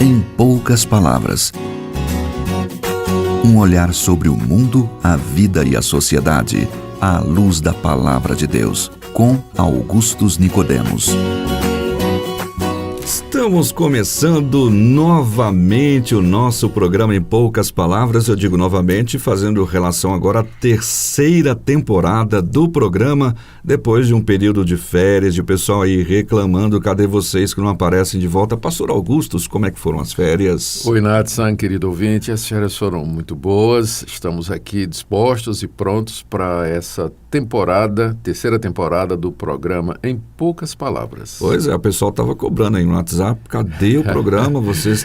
Em poucas palavras. Um olhar sobre o mundo, a vida e a sociedade, à luz da Palavra de Deus, com Augustus Nicodemos. Estamos começando novamente o nosso programa Em Poucas Palavras. Eu digo novamente, fazendo relação agora à terceira temporada do programa, depois de um período de férias, de o pessoal aí reclamando, cadê vocês que não aparecem de volta? Pastor Augustus, como é que foram as férias? Oi, Nathan, querido ouvinte, as férias foram muito boas, estamos aqui dispostos e prontos para essa terceira temporada do programa Em Poucas Palavras. Pois é, o pessoal estava cobrando aí no WhatsApp, cadê o programa? Vocês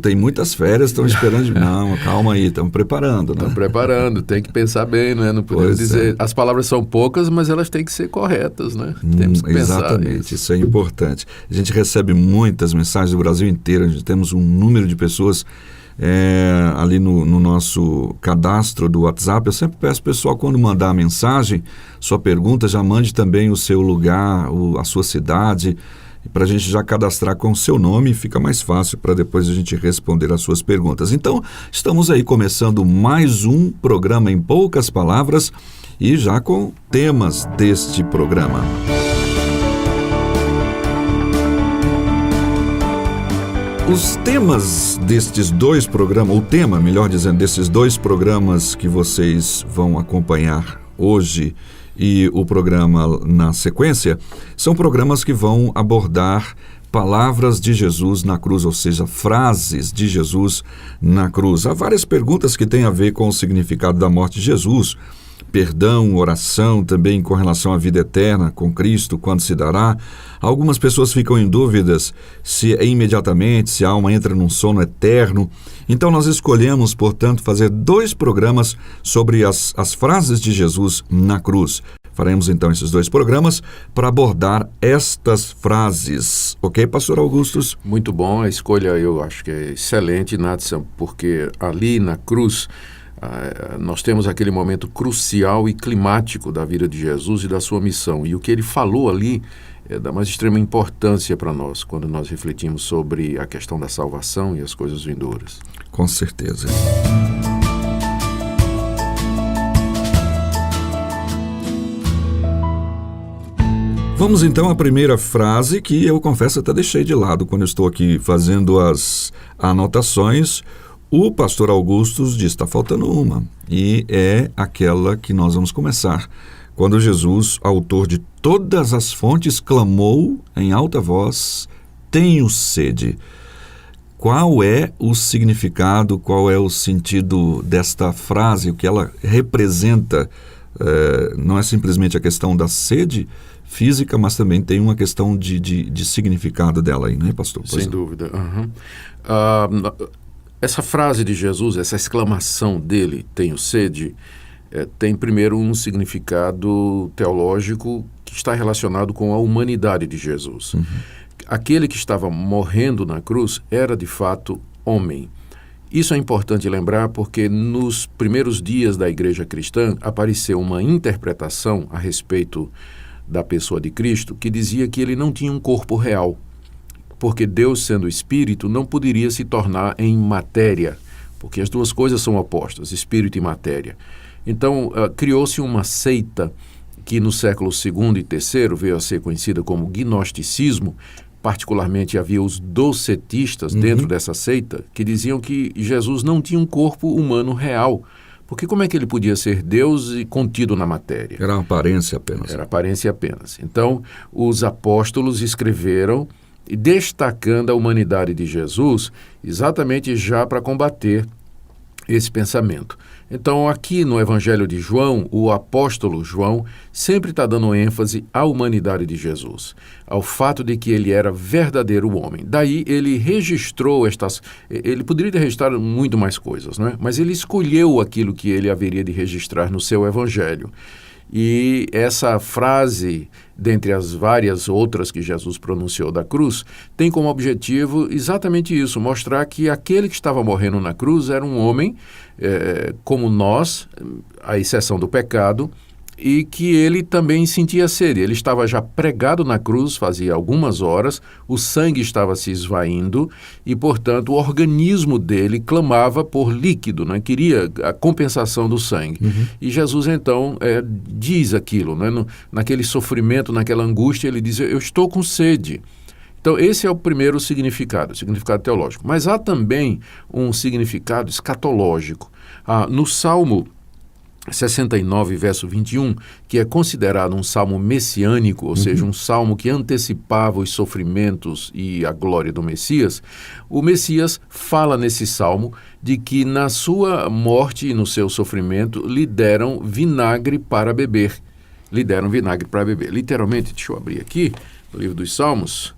tem muitas férias, estão esperando. Não, calma aí, estamos preparando, né? Estamos preparando, tem que pensar bem, né? Não podemos dizer, as palavras são poucas, mas elas têm que ser corretas, né? Temos que pensar. Exatamente, isso é importante. A gente recebe muitas mensagens do Brasil inteiro, a gente temos um número de pessoas ali no nosso cadastro do WhatsApp. Eu sempre peço ao pessoal, quando mandar a mensagem, sua pergunta, já mande também o seu lugar, a sua cidade, para a gente já cadastrar com o seu nome, fica mais fácil para depois a gente responder as suas perguntas. Então, estamos aí começando mais um programa Em Poucas Palavras e já com temas deste programa. Os temas destes dois programas, o tema, melhor dizendo, desses dois programas que vocês vão acompanhar hoje e o programa na sequência, são programas que vão abordar palavras de Jesus na cruz, ou seja, frases de Jesus na cruz. Há várias perguntas que têm a ver com o significado da morte de Jesus, perdão, oração, também com relação à vida eterna com Cristo, quando se dará. Algumas pessoas ficam em dúvidas se é imediatamente, se a alma entra num sono eterno. Então nós escolhemos, portanto, fazer dois programas sobre as frases de Jesus na cruz. Faremos então esses dois programas para abordar estas frases. Ok, pastor Augustus? Muito bom, a escolha eu acho que é excelente, Nathan, porque ali na cruz nós temos aquele momento crucial e climático da vida de Jesus e da sua missão. E o que ele falou ali é da mais extrema importância para nós, quando nós refletimos sobre a questão da salvação e as coisas vindouras. Com certeza. Vamos então à primeira frase que eu confesso até deixei de lado quando eu estou aqui fazendo as anotações. O pastor Augustus diz, está faltando uma, e é aquela que nós vamos começar. Quando Jesus, autor de todas as fontes, clamou em alta voz, tenho sede. Qual é o significado, qual é o sentido desta frase, o que ela representa? Não é simplesmente a questão da sede física, mas também tem uma questão de significado dela aí, não é, pastor? Sem dúvida. Essa frase de Jesus, essa exclamação dele, tenho sede, tem primeiro um significado teológico que está relacionado com a humanidade de Jesus. Uhum. Aquele que estava morrendo na cruz era de fato homem. Isso é importante lembrar porque nos primeiros dias da igreja cristã apareceu uma interpretação a respeito da pessoa de Cristo que dizia que ele não tinha um corpo real, porque Deus, sendo espírito, não poderia se tornar em matéria, porque as duas coisas são opostas, espírito e matéria. Então, criou-se uma seita que no século II e III veio a ser conhecida como gnosticismo. Particularmente havia os docetistas dentro dessa seita que diziam que Jesus não tinha um corpo humano real, porque como é que ele podia ser Deus e contido na matéria? Era uma aparência apenas. Era aparência apenas. Então, os apóstolos escreveram destacando a humanidade de Jesus exatamente já para combater esse pensamento. Então, aqui no Evangelho de João, o apóstolo João sempre está dando ênfase à humanidade de Jesus, ao fato de que ele era verdadeiro homem. Daí ele registrou ele poderia ter registrado muito mais coisas, né? Mas ele escolheu aquilo que ele haveria de registrar no seu Evangelho. E essa frase, dentre as várias outras que Jesus pronunciou da cruz, tem como objetivo exatamente isso, mostrar que aquele que estava morrendo na cruz era um homem como nós, à exceção do pecado, e que ele também sentia sede. Ele estava já pregado na cruz, fazia algumas horas, o sangue estava se esvaindo e, portanto, o organismo dele clamava por líquido, né? Queria a compensação do sangue. E Jesus, então, diz aquilo, né? Naquele sofrimento, naquela angústia, ele diz, eu estou com sede. Então, esse é o primeiro significado teológico. Mas há também um significado escatológico. No Salmo 69, verso 21, que é considerado um salmo messiânico, ou seja, um salmo que antecipava os sofrimentos e a glória do Messias, o Messias fala nesse salmo de que na sua morte e no seu sofrimento lhe deram vinagre para beber. Lhe deram vinagre para beber. Literalmente, deixa eu abrir aqui, no livro dos Salmos,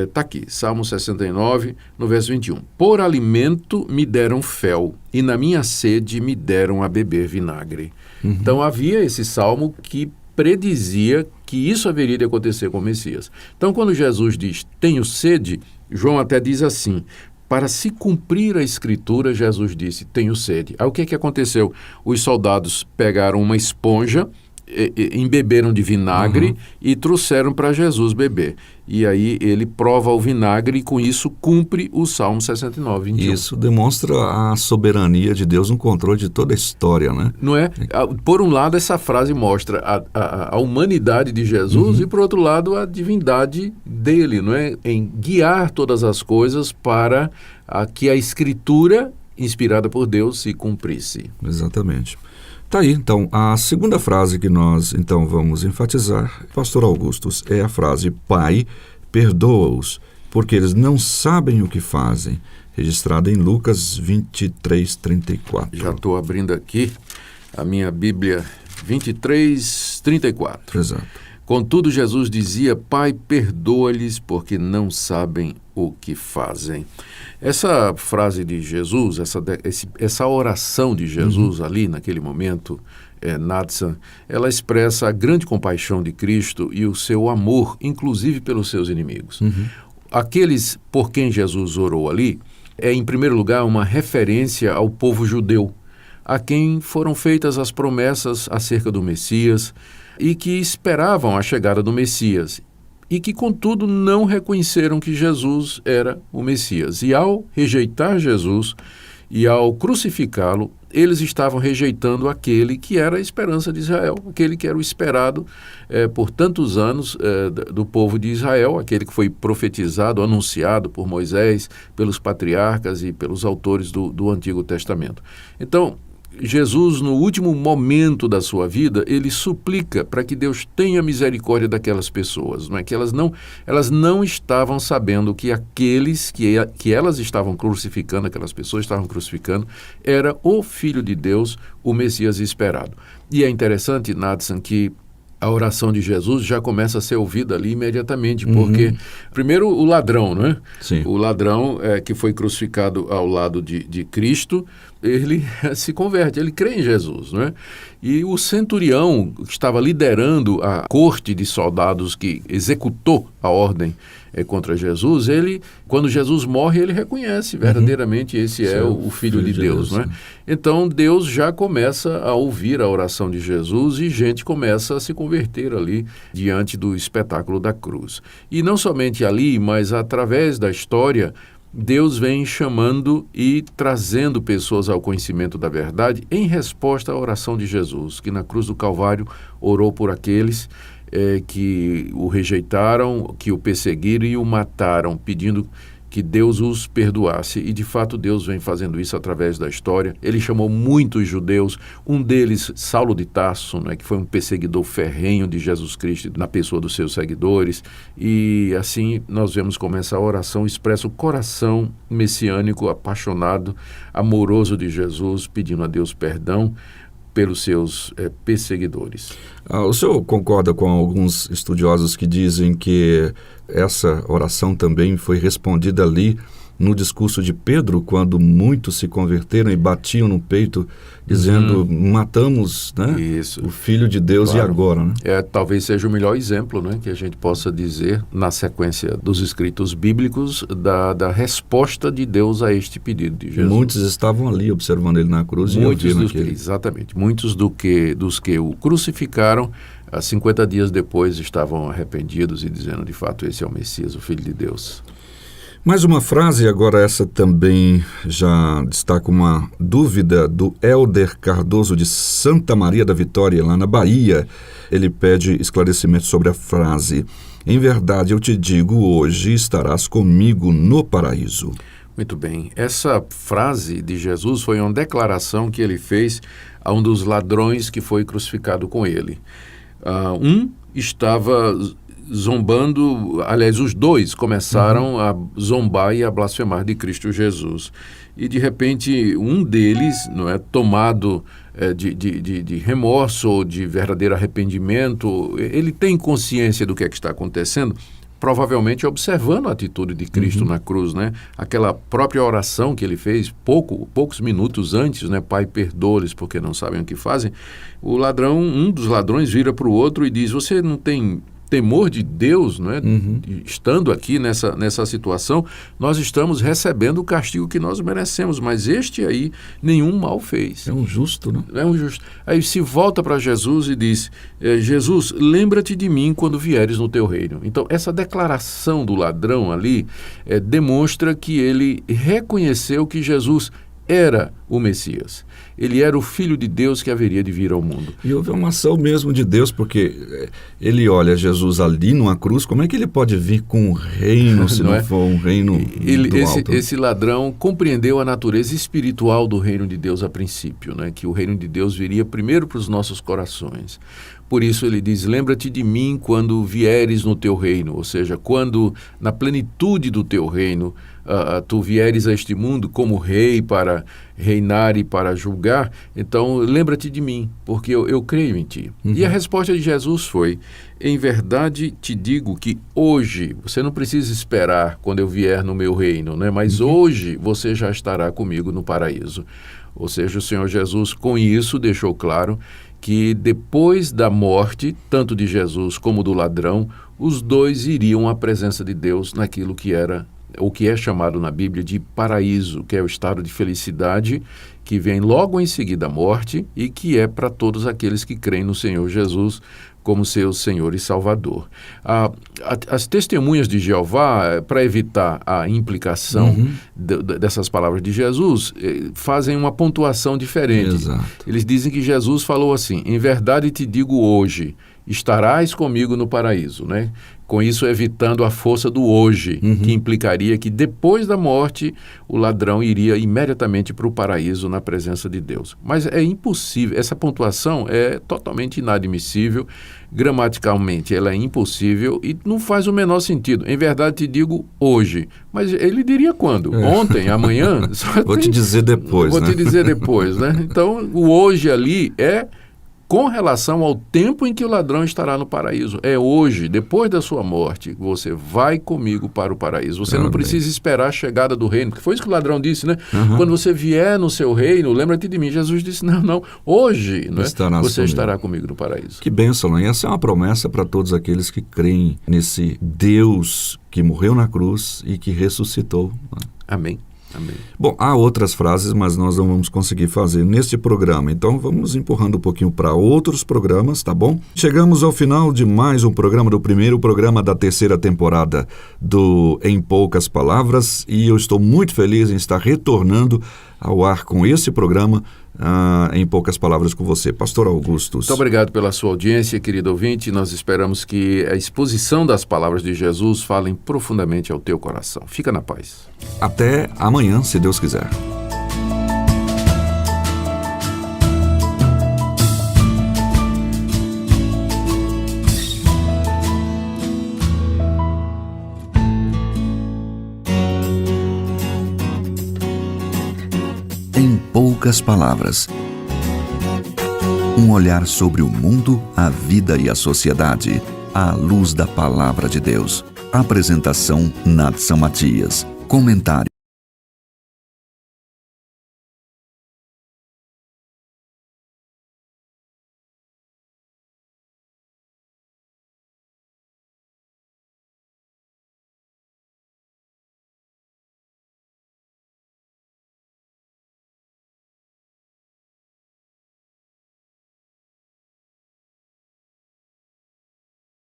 está aqui, Salmo 69, no verso 21. Por alimento me deram fel, e na minha sede me deram a beber vinagre. Então havia esse salmo que predizia que isso haveria de acontecer com o Messias. Então quando Jesus diz, tenho sede, João até diz assim, para se cumprir a Escritura, Jesus disse, tenho sede. Aí o que aconteceu? Os soldados pegaram uma esponja, embeberam de vinagre e trouxeram para Jesus beber. E aí ele prova o vinagre e com isso cumpre o Salmo 69, 21. Isso demonstra a soberania de Deus no controle de toda a história, né? Não é? Por um lado, essa frase mostra a humanidade de Jesus e, por outro lado, a divindade dele, não é? Em guiar todas as coisas para que a Escritura, inspirada por Deus, se cumprisse. Exatamente. Tá aí, então, a segunda frase que nós, então, vamos enfatizar, Pastor Augustus, é a frase, Pai, perdoa-os, porque eles não sabem o que fazem, registrada em Lucas 23, 34. Já estou abrindo aqui a minha Bíblia, 23, 34. Exato. Contudo, Jesus dizia, Pai, perdoa-lhes, porque não sabem o que fazem. Essa frase de Jesus, essa oração de Jesus ali naquele momento, Natsan, ela expressa a grande compaixão de Cristo e o seu amor, inclusive pelos seus inimigos. Aqueles por quem Jesus orou ali, em primeiro lugar, uma referência ao povo judeu, a quem foram feitas as promessas acerca do Messias e que esperavam a chegada do Messias e que, contudo, não reconheceram que Jesus era o Messias. E ao rejeitar Jesus e ao crucificá-lo, eles estavam rejeitando aquele que era a esperança de Israel, aquele que era o esperado por tantos anos do povo de Israel, aquele que foi profetizado, anunciado por Moisés, pelos patriarcas e pelos autores do Antigo Testamento. Então, Jesus, no último momento da sua vida, ele suplica para que Deus tenha misericórdia daquelas pessoas, não é? Que elas não estavam sabendo que aqueles que elas estavam crucificando, aquelas pessoas estavam crucificando, era o Filho de Deus, o Messias esperado. E é interessante, Natsan, que a oração de Jesus já começa a ser ouvida ali imediatamente, porque, primeiro, o ladrão, não é? Sim. O ladrão que foi crucificado ao lado de Cristo, ele se converte, ele crê em Jesus, não é? E o centurião que estava liderando a corte de soldados que executou a ordem contra Jesus, quando Jesus morre, ele reconhece verdadeiramente esse é o Filho de Deus, não é? Então, Deus já começa a ouvir a oração de Jesus e gente começa a se converter ali diante do espetáculo da cruz. E não somente ali, mas através da história, Deus vem chamando e trazendo pessoas ao conhecimento da verdade em resposta à oração de Jesus, que na cruz do Calvário orou por aqueles que o rejeitaram, que o perseguiram e o mataram, pedindo que Deus os perdoasse. E, de fato, Deus vem fazendo isso através da história. Ele chamou muitos judeus, um deles, Saulo de Tarso, né, que foi um perseguidor ferrenho de Jesus Cristo na pessoa dos seus seguidores. E, assim, nós vemos como essa oração expressa o coração messiânico, apaixonado, amoroso de Jesus, pedindo a Deus perdão pelos seus perseguidores. O senhor concorda com alguns estudiosos que dizem que essa oração também foi respondida ali no discurso de Pedro, quando muitos se converteram e batiam no peito, dizendo, matamos, né, Isso. o Filho de Deus, Claro. e agora? Né? Talvez seja o melhor exemplo, né, que a gente possa dizer, na sequência dos escritos bíblicos, da resposta de Deus a este pedido de Jesus. Muitos estavam ali observando ele na cruz e ouvindo aquele. Exatamente. Muitos dos que o crucificaram, 50 dias depois estavam arrependidos e dizendo, de fato, esse é o Messias, o Filho de Deus. Mais uma frase, agora essa também já destaca uma dúvida do Helder Cardoso de Santa Maria da Vitória, lá na Bahia. Ele pede esclarecimento sobre a frase: em verdade eu te digo, hoje estarás comigo no paraíso. Muito bem. Essa frase de Jesus foi uma declaração que ele fez a um dos ladrões que foi crucificado com ele. Um estava zombando, aliás, os dois começaram a zombar e a blasfemar de Cristo Jesus. E, de repente, um deles, não é, tomado de remorso ou de verdadeiro arrependimento, ele tem consciência do que é que está acontecendo, provavelmente observando a atitude de Cristo na cruz, né? Aquela própria oração que ele fez poucos minutos antes, né? Pai, perdoa-lhes porque não sabem o que fazem. O ladrão, um dos ladrões, vira para o outro e diz: você não tem temor de Deus, não é? Estando aqui nessa situação, nós estamos recebendo o castigo que nós merecemos, mas este aí nenhum mal fez. É um justo, né? É um justo. Aí se volta para Jesus e diz: Jesus, lembra-te de mim quando vieres no teu reino. Então, essa declaração do ladrão ali demonstra que ele reconheceu que Jesus era o Messias. Ele era o Filho de Deus que haveria de vir ao mundo. E houve uma ação mesmo de Deus, porque ele olha Jesus ali numa cruz, como é que ele pode vir com um reino, se não for um reino do alto? Esse ladrão compreendeu a natureza espiritual do reino de Deus a princípio, né? Que o reino de Deus viria primeiro para os nossos corações. Por isso ele diz: lembra-te de mim quando vieres no teu reino, ou seja, quando na plenitude do teu reino tu vieres a este mundo como rei para reinar e para julgar, então lembra-te de mim, porque eu creio em ti. E a resposta de Jesus foi: em verdade te digo que hoje, você não precisa esperar quando eu vier no meu reino, né? Mas hoje você já estará comigo no paraíso. Ou seja, o Senhor Jesus com isso deixou claro que depois da morte, tanto de Jesus como do ladrão, os dois iriam à presença de Deus naquilo que era, o que é chamado na Bíblia de paraíso, que é o estado de felicidade que vem logo em seguida à morte e que é para todos aqueles que creem no Senhor Jesus como seu Senhor e Salvador. As testemunhas de Jeová, para evitar a implicação dessas palavras de Jesus, fazem uma pontuação diferente. Exato. Eles dizem que Jesus falou assim: em verdade te digo hoje, estarás comigo no paraíso, né? Com isso evitando a força do hoje, que implicaria que depois da morte o ladrão iria imediatamente para o paraíso na presença de Deus. Mas é impossível, essa pontuação é totalmente inadmissível, gramaticalmente ela é impossível e não faz o menor sentido. Em verdade te digo hoje, mas ele diria quando? Ontem, amanhã? Vou te dizer depois, Vou né? te dizer depois, né? Então o hoje ali é com relação ao tempo em que o ladrão estará no paraíso. É hoje, depois da sua morte, você vai comigo para o paraíso. Você não precisa esperar a chegada do reino, porque foi isso que o ladrão disse, né? Quando você vier no seu reino, lembra-te de mim. Jesus disse: não, hoje, né? Você estará comigo no paraíso. Que bênção, né? E essa é uma promessa para todos aqueles que creem nesse Deus que morreu na cruz e que ressuscitou. Né? Amém. Amém. Bom, há outras frases, mas nós não vamos conseguir fazer neste programa. Então vamos empurrando um pouquinho para outros programas, tá bom? Chegamos ao final de mais um programa, do primeiro programa da terceira temporada do Em Poucas Palavras, e eu estou muito feliz em estar retornando ao ar com esse programa, Em Poucas Palavras, com você, Pastor Augustus. Muito obrigado pela sua audiência, querido ouvinte. Nós esperamos que a exposição das palavras de Jesus falem profundamente ao teu coração. Fica na paz. Até amanhã, se Deus quiser. Em Poucas Palavras. Um olhar sobre o mundo, a vida e a sociedade, à luz da Palavra de Deus. Apresentação, Nadson Matias. Comentário.